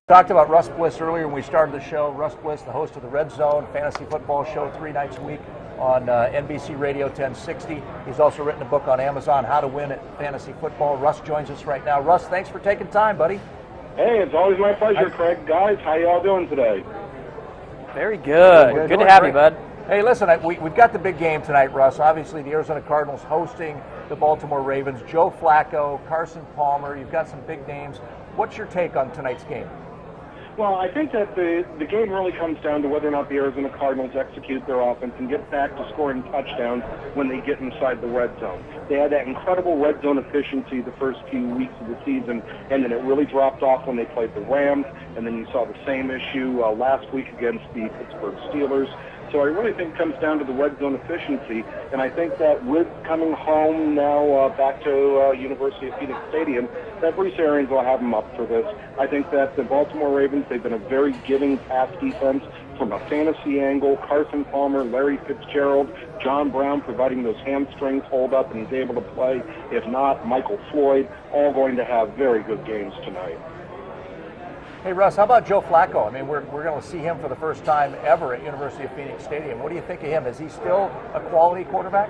Talked about Russ Bliss earlier when we started the show. Russ Bliss, the host of the Red Zone fantasy football show 3 nights a week on NBC Radio 1060. He's also written a book on Amazon, How to Win at Fantasy Football. Russ joins us right now. Russ, thanks for taking time, buddy. Hey, it's always my pleasure, Craig. Guys, how y'all doing today? Very good. Good to have you, bud. Hey, listen, we've got the big game tonight, Russ. Obviously, the Arizona Cardinals hosting the Baltimore Ravens. Joe Flacco, Carson Palmer, you've got some big names. What's your take on tonight's game? Well, I think that the game really comes down to whether or not the Arizona Cardinals execute their offense and get back to scoring touchdowns when they get inside the red zone. They had that incredible red zone efficiency the first few weeks of the season, and then it really dropped off when they played the Rams, and then you saw the same issue last week against the Pittsburgh Steelers. So I really think it comes down to the red zone efficiency, and I think that with coming home now back to University of Phoenix Stadium, that Bruce Arians will have them up for this. I think that the Baltimore Ravens, they've been a very giving pass defense from a fantasy angle. Carson Palmer, Larry Fitzgerald, John Brown providing those hamstrings hold up and he's able to play. If not, Michael Floyd, all going to have very good games tonight. Hey, Russ, how about Joe Flacco? I mean, we're going to see him for the first time ever at University of Phoenix Stadium. What do you think of him? Is he still a quality quarterback?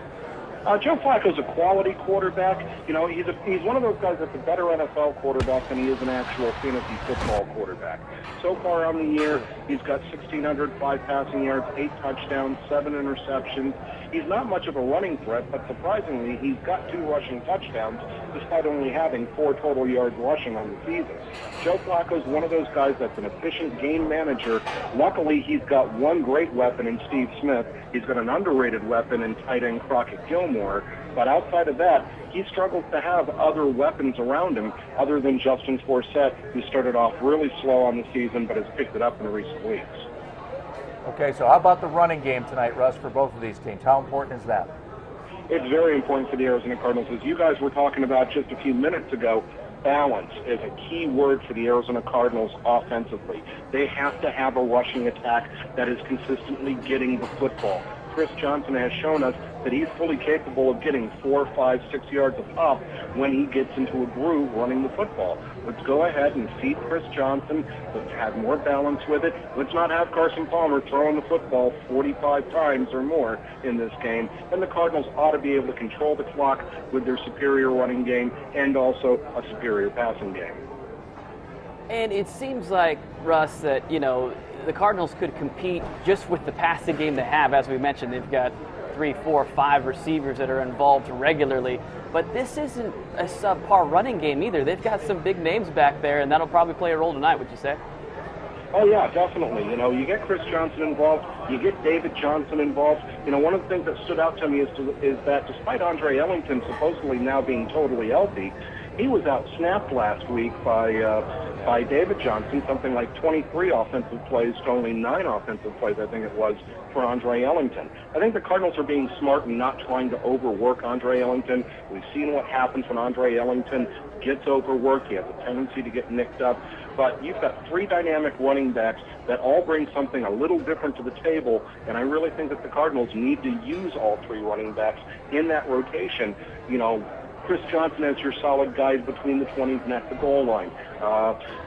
Joe Flacco's a quality quarterback. You know, he's one of those guys that's a better NFL quarterback than he is an actual fantasy football quarterback. So far on the year, he's got 1,605 passing yards, 8 touchdowns, 7 interceptions. He's not much of a running threat, but surprisingly, he's got 2 rushing touchdowns, despite only having 4 total yards rushing on the season. Joe Flacco's one of those guys that's an efficient game manager. Luckily, he's got one great weapon in Steve Smith. He's got an underrated weapon in tight end Crockett Gilmore. But outside of that, he struggles to have other weapons around him other than Justin Forsett, who started off really slow on the season but has picked it up in recent weeks. Okay, so how about the running game tonight, Russ, for both of these teams? How important is that? It's very important for the Arizona Cardinals. As you guys were talking about just a few minutes ago, balance is a key word for the Arizona Cardinals offensively. They have to have a rushing attack that is consistently getting the football. Chris Johnson has shown us that he's fully capable of getting 4, 5, 6 yards a pop when he gets into a groove running the football. Let's go ahead and feed Chris Johnson. Let's have more balance with it. Let's not have Carson Palmer throwing the football 45 times or more in this game. And the Cardinals ought to be able to control the clock with their superior running game and also a superior passing game. And it seems like, Russ, that, you know, the Cardinals could compete just with the passing game they have. As we mentioned, they've got 3, 4, 5 receivers that are involved regularly. But this isn't a subpar running game either. They've got some big names back there, and that'll probably play a role tonight, would you say? Oh, yeah, definitely. You know, you get Chris Johnson involved, you get David Johnson involved. You know, one of the things that stood out to me is that despite Andre Ellington supposedly now being totally healthy, he was out-snapped last week by David Johnson, something like 23 offensive plays to only 9 offensive plays, I think it was, for Andre Ellington. I think the Cardinals are being smart and not trying to overwork Andre Ellington. We've seen what happens when Andre Ellington gets overworked. He has a tendency to get nicked up. But you've got 3 dynamic running backs that all bring something a little different to the table, and I really think that the Cardinals need to use all 3 running backs in that rotation. You know, Chris Johnson as your solid guide between the 20s and at the goal line.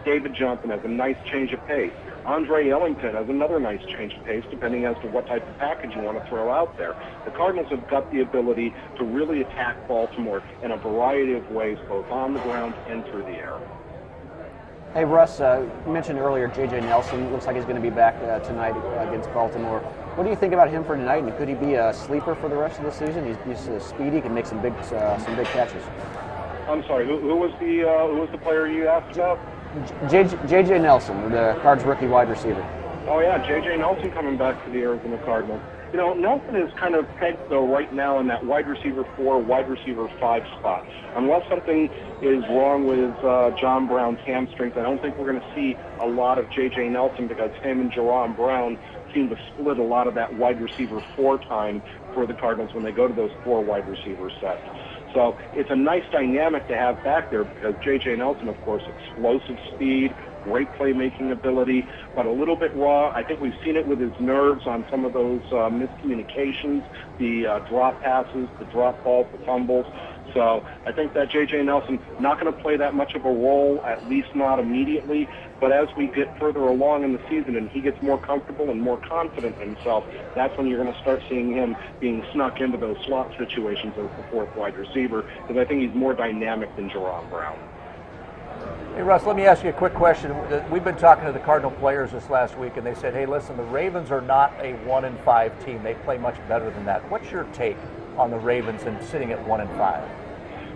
David Johnson has a nice change of pace. Andre Ellington has another nice change of pace, depending as to what type of package you want to throw out there. The Cardinals have got the ability to really attack Baltimore in a variety of ways, both on the ground and through the air. Hey, Russ, you mentioned earlier J.J. Nelson. Looks like he's going to be back tonight against Baltimore. What do you think about him for tonight, and could he be a sleeper for the rest of the season? He's speedy, can make some big catches. I'm sorry, who was the player you asked about? J.J. Nelson, the Cards rookie wide receiver. Oh, yeah, J.J. Nelson coming back to the Arizona Cardinals. You know, Nelson is kind of pegged, though, right now in that wide receiver 4, wide receiver 5 spot. Unless something is wrong with John Brown's hamstrings, I don't think we're going to see a lot of J.J. Nelson because him and Jerron Brown seem to split a lot of that wide receiver 4 time for the Cardinals when they go to those 4 wide receiver sets. So it's a nice dynamic to have back there because J.J. Nelson, of course, explosive speed, great playmaking ability, but a little bit raw. I think we've seen it with his nerves on some of those miscommunications, the drop passes, the drop balls, the fumbles. So I think that J.J. Nelson not going to play that much of a role, at least not immediately. But as we get further along in the season and he gets more comfortable and more confident in himself, that's when you're going to start seeing him being snuck into those slot situations as the fourth wide receiver, because I think he's more dynamic than Jerron Brown. Hey, Russ, let me ask you a quick question. We've been talking to the Cardinal players this last week, and they said, hey, listen, the Ravens are not a 1-5 team. They play much better than that. What's your take on the Ravens and sitting at 1-5?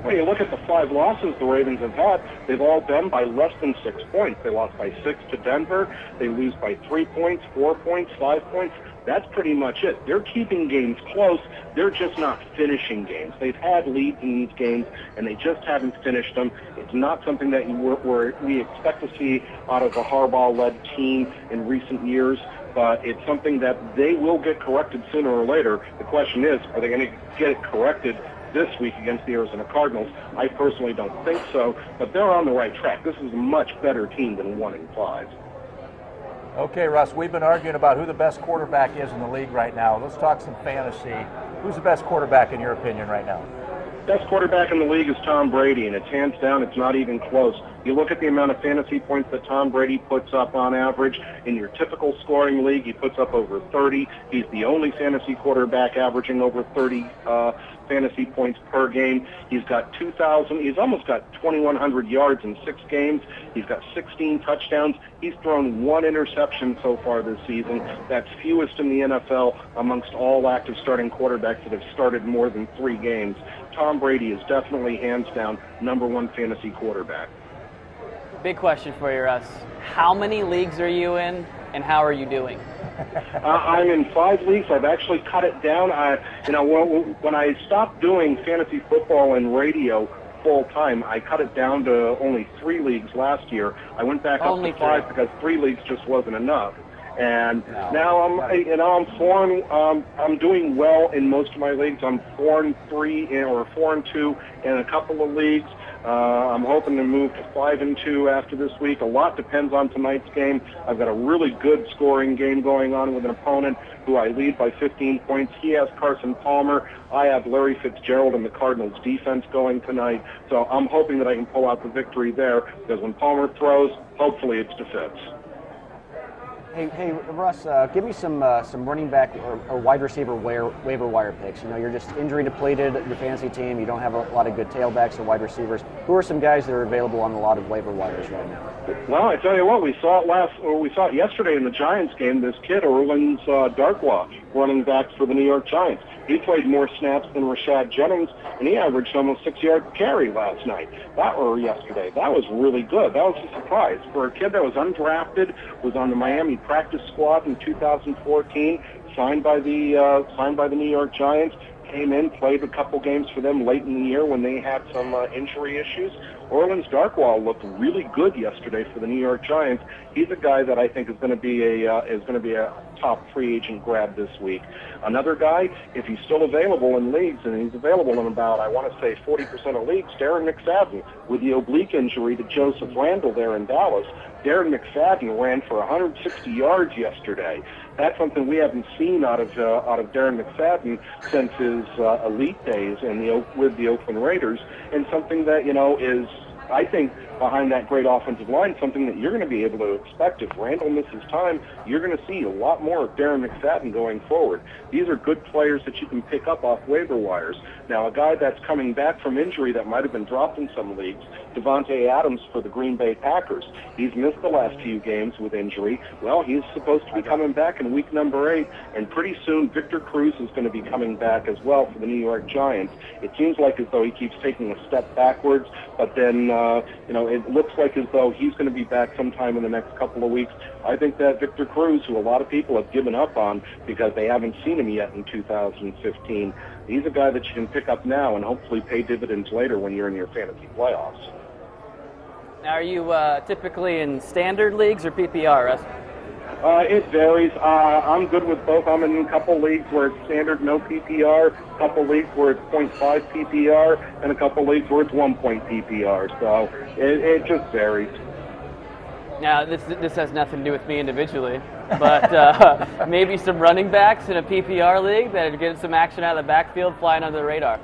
Well, you look at the 5 losses the Ravens have had, they've all been by less than 6 points. They lost by 6 to Denver. They lose by 3 points, 4 points, 5 points. That's pretty much it. They're keeping games close. They're just not finishing games. They've had leads in these games, and they just haven't finished them. It's not something that we expect to see out of a Harbaugh-led team in recent years, but it's something that they will get corrected sooner or later. The question is, are they going to get it corrected this week against the Arizona Cardinals? I personally don't think so, but they're on the right track. This is a much better team than 1-5. Okay, Russ, we've been arguing about who the best quarterback is in the league right now. Let's talk some fantasy. Who's the best quarterback in your opinion right now? Best quarterback in the league is Tom Brady, and it's hands down, it's not even close. You look at the amount of fantasy points that Tom Brady puts up on average. In your typical scoring league, he puts up over 30. He's the only fantasy quarterback averaging over 30 fantasy points per game. He's got 2,000. He's almost got 2,100 yards in 6 games. He's got 16 touchdowns. He's thrown 1 interception so far this season. That's fewest in the NFL amongst all active starting quarterbacks that have started more than 3 games. Tom Brady is definitely, hands down, #1 fantasy quarterback. Big question for you, Russ. How many leagues are you in, and how are you doing? I'm in 5 leagues. I've actually cut it down. When I stopped doing fantasy football and radio full time, I cut it down to only 3 leagues last year. I went back up to 5 because 3 leagues just wasn't enough. And now I'm 4. I'm doing well in most of my leagues. I'm 4-3 or 4-2 in a couple of leagues. I'm hoping to move to 5-2 after this week. A lot depends on tonight's game. I've got a really good scoring game going on with an opponent who I lead by 15 points. He has Carson Palmer. I have Larry Fitzgerald and the Cardinals defense going tonight. So I'm hoping that I can pull out the victory there, because when Palmer throws, hopefully it's to Fitz. Hey, Russ, give me some running back or wide receiver waiver wire picks. You know, you're just injury depleted, your fantasy team. You don't have a lot of good tailbacks or wide receivers. Who are some guys that are available on a lot of waiver wires right now? Well, I tell you what, we saw it yesterday in the Giants game. This kid, Orleans Darkwa, running back for the New York Giants. He played more snaps than Rashad Jennings, and he averaged almost 6 yards carry last night. Yesterday. That was really good. That was a surprise for a kid that was undrafted, was on the Miami practice squad in 2014, signed by the New York Giants. Came in, played a couple games for them late in the year when they had some injury issues. Orleans Darkwa looked really good yesterday for the New York Giants. He's a guy that I think is going to be a top free agent grab this week. Another guy, if he's still available in leagues, and he's available in about, I want to say, 40% of leagues, Darren McFadden, with the oblique injury to Joseph Randle there in Dallas. Darren McFadden ran for 160 yards yesterday. That's something we haven't seen out of Darren McFadden since his elite days with the Oakland Raiders, and something that is, I think, behind that great offensive line, something that you're going to be able to expect. If Randall misses time, you're going to see a lot more of Darren McFadden going forward. These are good players that you can pick up off waiver wires. Now, a guy that's coming back from injury that might have been dropped in some leagues, Devontae Adams for the Green Bay Packers. He's missed the last few games with injury. Well, he's supposed to be coming back in week number 8, and pretty soon Victor Cruz is going to be coming back as well for the New York Giants. It seems like as though he keeps taking a step backwards, but then, it looks like as though he's going to be back sometime in the next couple of weeks. I think that Victor Cruz, who a lot of people have given up on because they haven't seen him yet in 2015, he's a guy that you can pick up now and hopefully pay dividends later when you're in your fantasy playoffs. Now, are you typically in standard leagues or PPR, Russ? It varies. I'm good with both. I'm in a couple leagues where it's standard, no PPR, a couple leagues where it's 0.5 PPR, and a couple leagues where it's 1 point PPR. So it just varies. Now, this has nothing to do with me individually, but maybe some running backs in a PPR league that are getting some action out of the backfield, flying under the radar.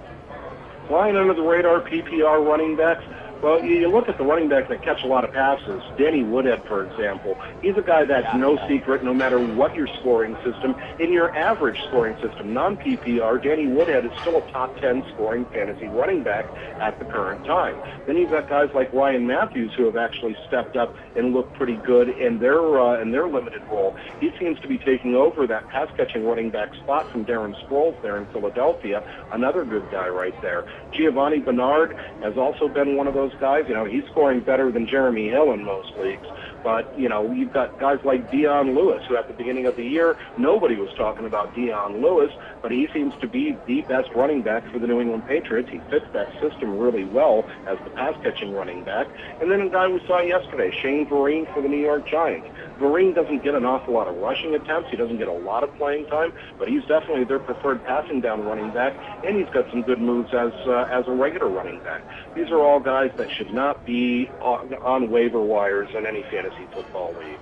Flying under the radar, PPR running backs. Well, you look at the running backs that catch a lot of passes. Danny Woodhead, for example, he's a guy that's no secret no matter what your scoring system. In your average scoring system, non-PPR, Danny Woodhead is still a top 10 scoring fantasy running back at the current time. Then you've got guys like Ryan Matthews who have actually stepped up and looked pretty good in their limited role. He seems to be taking over that pass-catching running back spot from Darren Sproles there in Philadelphia. Another good guy right there. Giovanni Bernard has also been one of those guys. He's scoring better than Jeremy Hill in most leagues. But, you've got guys like Dion Lewis, who at the beginning of the year, nobody was talking about Dion Lewis, but he seems to be the best running back for the New England Patriots. He fits that system really well as the pass-catching running back. And then a guy we saw yesterday, Shane Vereen for the New York Giants. Vereen doesn't get an awful lot of rushing attempts. He doesn't get a lot of playing time, but he's definitely their preferred passing down running back, and he's got some good moves as a regular running back. These are all guys that should not be on waiver wires in any fantasy football league.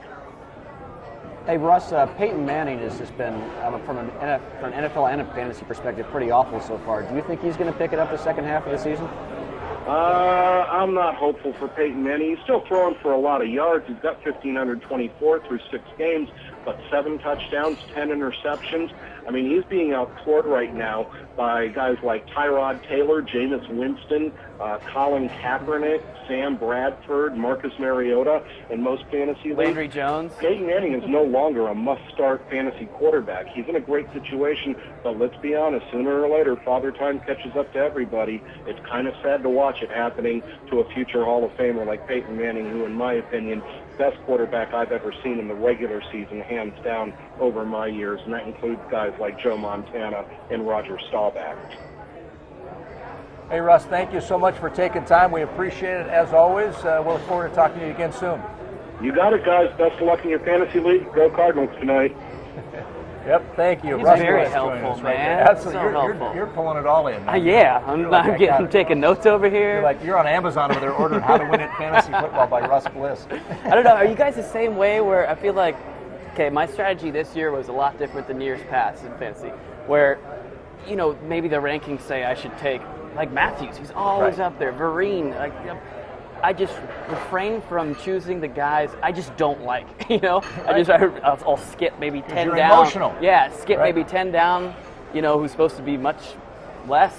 Hey, Russ, Peyton Manning has just been, from an NFL and a fantasy perspective, pretty awful so far. Do you think he's going to pick it up the second half of the season? I'm not hopeful for Peyton Manning. He's still throwing for a lot of yards. He's got 1,524 through 6 games, but 7 touchdowns, 10 interceptions. I mean, he's being outscored right now by guys like Tyrod Taylor, Jameis Winston, Colin Kaepernick, Sam Bradford, Marcus Mariota, in most fantasy leagues. Landry Jones. Peyton Manning is no longer a must-start fantasy quarterback. He's in a great situation, but let's be honest, sooner or later, Father Time catches up to everybody. It's kind of sad to watch it happening to a future Hall of Famer like Peyton Manning, who, in my opinion, best quarterback I've ever seen in the regular season, hands down, over my years, and that includes guys like Joe Montana and Roger Staubach. Hey, Russ, thank you so much for taking time. We appreciate it, as always. We'll look forward to talking to you again soon. You got it, guys. Best of luck in your fantasy league. Go Cardinals tonight. Yep, thank you. He's Russ very West helpful, us man. right there. Absolutely. So You're helpful. You're pulling it all in. Yeah, I'm taking notes over here. You're on Amazon over there ordering How to Win It Fantasy Football by Russ Bliss. I don't know. Are you guys the same way where I feel like, okay, my strategy this year was a lot different than years past in fantasy, where, maybe the rankings say I should take, like Matthews, he's always up there. Vereen, I just refrain from choosing the guys I just don't like. I'll skip maybe 10 you're down. Emotional. Yeah, skip maybe 10 down. Who's supposed to be much less,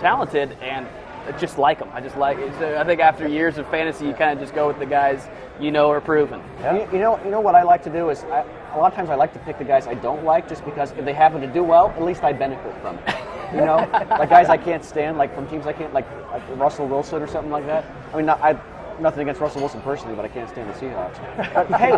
talented, and just like them. I just like it. So I think after years of fantasy, you kind of just go with the guys are proven. Yeah. You know what I like to do is a lot of times I like to pick the guys I don't like just because if they happen to do well, at least I benefit from it. Like guys I can't stand, like from teams I can't, like Russell Wilson or something like that. I mean, nothing against Russell Wilson personally, but I can't stand the Seahawks. Hey,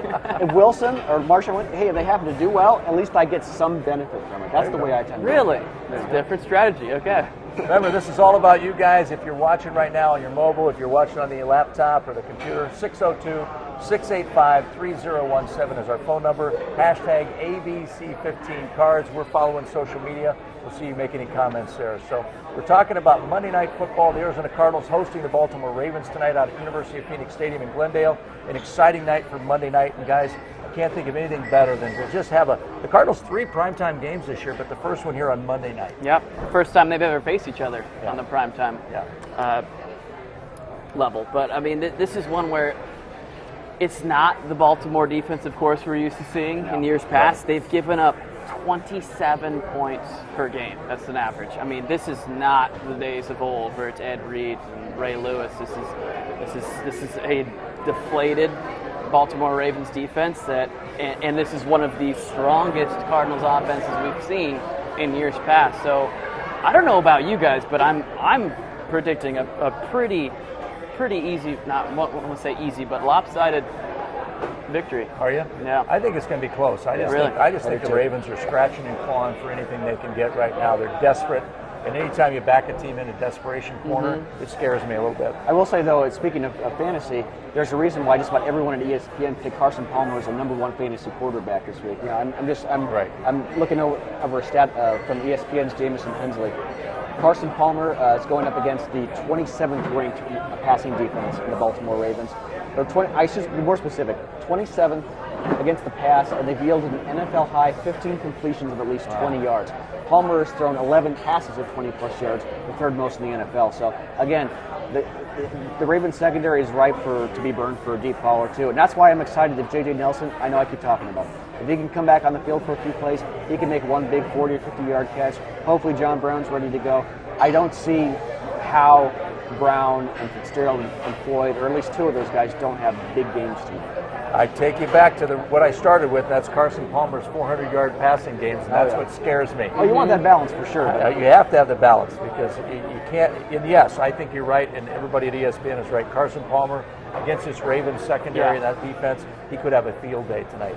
if Wilson or Marshawn, if they happen to do well, at least I get some benefit from it. That's the way I tend to. Really? It's a different strategy. Okay. Remember, this is all about you guys. If you're watching right now on your mobile, if you're watching on the laptop or the computer, 602-685-3017 is our phone number. Hashtag ABC15Cards. We're following social media. We'll see you make any comments there. So we're talking about Monday Night Football. The Arizona Cardinals hosting the Baltimore Ravens tonight out at University of Phoenix Stadium in Glendale. An exciting night for Monday night. And guys, I can't think of anything better than to just have the Cardinals 3 primetime games this year, but the first one here on Monday night. Yep. First time they've ever faced each other on the primetime level. But, I mean, this is one where it's not the Baltimore defense, of course, we're used to seeing in years past. Right. They've given up 27 points per game. That's an average. I mean, this is not the days of old where it's Ed Reed and Ray Lewis. This is a deflated Baltimore Ravens defense and this is one of the strongest Cardinals offenses we've seen in years past. So I don't know about you guys, but I'm predicting a pretty easy, not I won't say easy, but lopsided victory. Are you? Yeah. I think it's going to be close. I just think the Ravens are scratching and clawing for anything they can get right now. They're desperate. And anytime you back a team in a desperation corner, it scares me a little bit. I will say, though, speaking of fantasy, there's a reason why just about everyone at ESPN picked Carson Palmer as the #1 fantasy quarterback this week. I'm looking over a stat from ESPN's Jamison Hensley. Carson Palmer is going up against the 27th ranked passing defense in the Baltimore Ravens. Or 20. I should be more specific. 27th against the pass, and they've yielded an NFL high 15 completions of at least 20 yards. Palmer has thrown 11 passes of 20-plus yards, the third most in the NFL. So again, the Ravens secondary is ripe to be burned for a deep ball or two, and that's why I'm excited that J.J. Nelson. I know I keep talking about him. If he can come back on the field for a few plays, he can make one big 40 or 50-yard catch. Hopefully, John Brown's ready to go. I don't see how Brown and Fitzgerald and Floyd, or at least two of those guys, don't have big games tonight. I take you back to what I started with. That's Carson Palmer's 400-yard passing games, and that's what scares me. Oh, you want that balance for sure. You have to have the balance because you can't. And yes, I think you're right, and everybody at ESPN is right. Carson Palmer against this Ravens secondary, that defense, he could have a field day tonight.